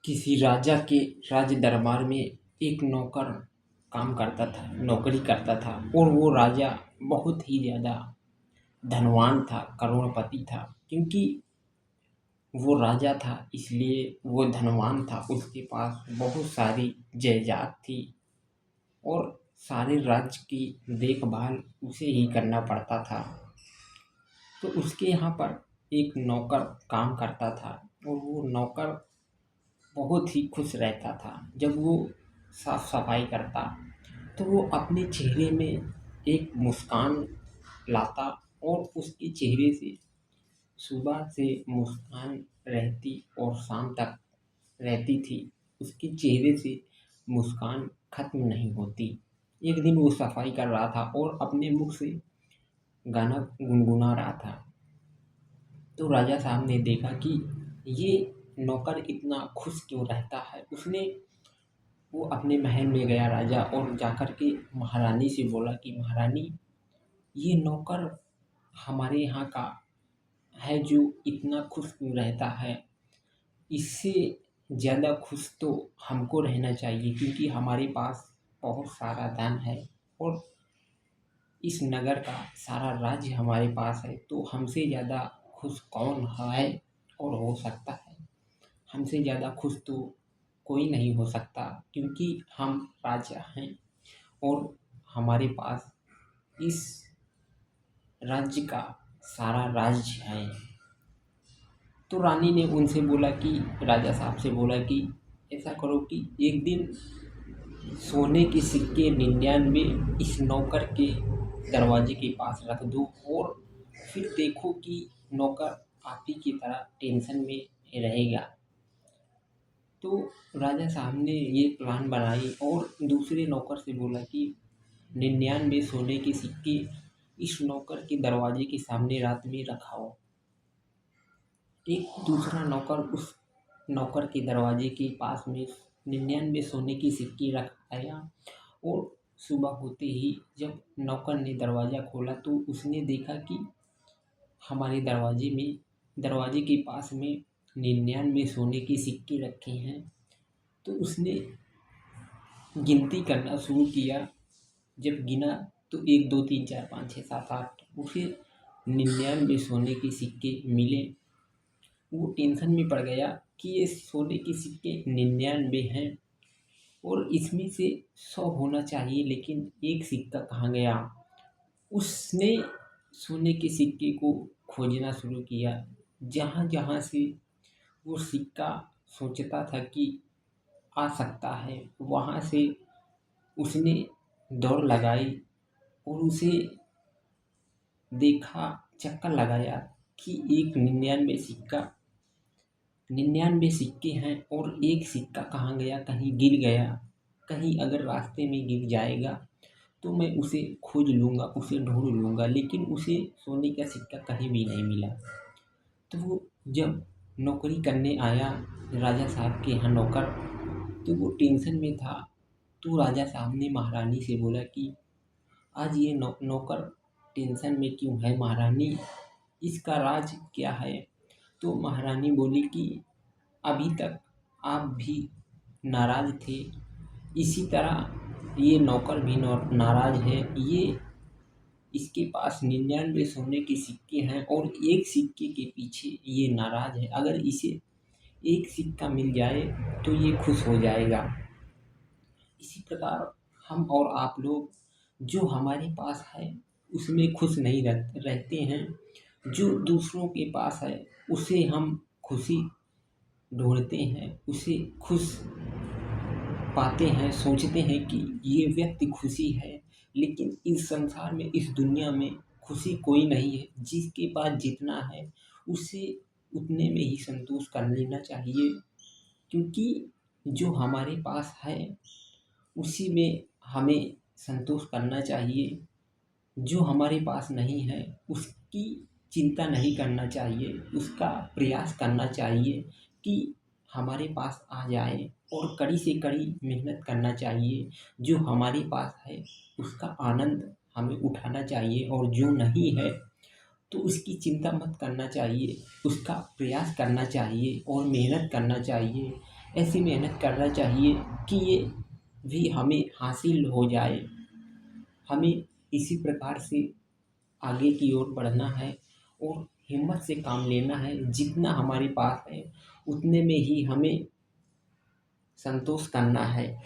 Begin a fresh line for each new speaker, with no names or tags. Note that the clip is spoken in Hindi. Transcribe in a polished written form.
किसी राजा के राज दरबार में एक नौकर काम करता था, नौकरी करता था। और वो राजा बहुत ही ज़्यादा धनवान था, करोड़पति था। क्योंकि वो राजा था इसलिए वो धनवान था, उसके पास बहुत सारी जायदाद थी और सारे राज्य की देखभाल उसे ही करना पड़ता था। तो उसके यहाँ पर एक नौकर काम करता था और वो नौकर बहुत ही खुश रहता था। जब वो साफ सफाई करता तो वो अपने चेहरे में एक मुस्कान लाता और उसके चेहरे से सुबह से मुस्कान रहती और शाम तक रहती थी। उसके चेहरे से मुस्कान खत्म नहीं होती। एक दिन वो सफाई कर रहा था और अपने मुख से गाना गुनगुना रहा था। तो राजा साहब ने देखा कि ये नौकर इतना खुश क्यों रहता है। वो अपने महल में गया राजा और जाकर के महारानी से बोला कि महारानी, ये नौकर हमारे यहाँ का है जो इतना खुश क्यों रहता है। इससे ज़्यादा खुश तो हमको रहना चाहिए, क्योंकि हमारे पास बहुत सारा धन है और इस नगर का सारा राज्य हमारे पास है। तो हमसे ज़्यादा खुश कौन है और हो सकता है। हमसे ज़्यादा खुश तो कोई नहीं हो सकता, क्योंकि हम राजा हैं और हमारे पास इस राज्य का सारा राज्य है। तो रानी ने उनसे बोला कि राजा साहब से बोला कि ऐसा करो कि एक दिन सोने के सिक्के 99 इस नौकर के दरवाजे के पास रख दो और फिर देखो कि नौकर आप ही की तरह टेंशन में रहेगा। तो राजा साहब ने ये प्लान बनाई और दूसरे नौकर से बोला कि 99 सोने के सिक्के इस नौकर के दरवाजे के सामने रात में रखाओ। एक दूसरा नौकर उस नौकर के दरवाजे के पास में 99 सोने की सिक्के रख आया और सुबह होते ही जब नौकर ने दरवाज़ा खोला तो उसने देखा कि हमारे दरवाजे के पास में 99 सोने के सिक्के रखे हैं। तो उसने गिनती करना शुरू किया। जब गिना तो 1 2 3 4 5 6 7 8 उसे 99 सोने के सिक्के मिले। वो टेंशन में पड़ गया कि ये सोने के सिक्के 99 हैं और इसमें से 100 होना चाहिए, लेकिन एक सिक्का कहाँ गया। उसने सोने के सिक्के को खोजना शुरू किया। जहाँ जहाँ से वो सिक्का सोचता था कि आ सकता है, वहाँ से उसने दौड़ लगाई और उसे देखा, चक्कर लगाया कि एक 99 सिक्के हैं और एक सिक्का कहाँ गया, कहीं गिर गया। कहीं अगर रास्ते में गिर जाएगा तो मैं उसे खोज लूँगा, उसे ढूंढ लूँगा, लेकिन उसे सोने का सिक्का कहीं भी नहीं मिला। तो वो जब नौकरी करने आया राजा साहब के यहाँ नौकर, तो वो टेंशन में था। तो राजा साहब ने महारानी से बोला कि आज ये नौकर टेंशन में क्यों है महारानी, इसका राज क्या है। तो महारानी बोली कि अभी तक आप भी नाराज थे, इसी तरह ये नौकर भी नाराज है। ये इसके पास 99 सोने के सिक्के हैं और एक सिक्के के पीछे ये नाराज है। अगर इसे एक सिक्का मिल जाए तो ये खुश हो जाएगा। इसी प्रकार हम और आप लोग जो हमारे पास है उसमें खुश नहीं रहते हैं। जो दूसरों के पास है उसे हम खुशी ढूंढते हैं, उसे खुश पाते हैं, सोचते हैं कि ये व्यक्ति खुशी है। लेकिन इस संसार में, इस दुनिया में खुशी कोई नहीं है। जिसके पास जितना है उसे उतने में ही संतोष कर लेना चाहिए, क्योंकि जो हमारे पास है उसी में हमें संतोष करना चाहिए। जो हमारे पास नहीं है उसकी चिंता नहीं करना चाहिए, उसका प्रयास करना चाहिए कि हमारे पास आ जाए और कड़ी से कड़ी मेहनत करना चाहिए। जो हमारे पास है उसका आनंद हमें उठाना चाहिए और जो नहीं है तो उसकी चिंता मत करना चाहिए, उसका प्रयास करना चाहिए और मेहनत करना चाहिए। ऐसी मेहनत करना चाहिए कि ये भी हमें हासिल हो जाए। हमें इसी प्रकार से आगे की ओर बढ़ना है और हिम्मत से काम लेना है। जितना हमारे पास है उतने में ही हमें संतोष करना है।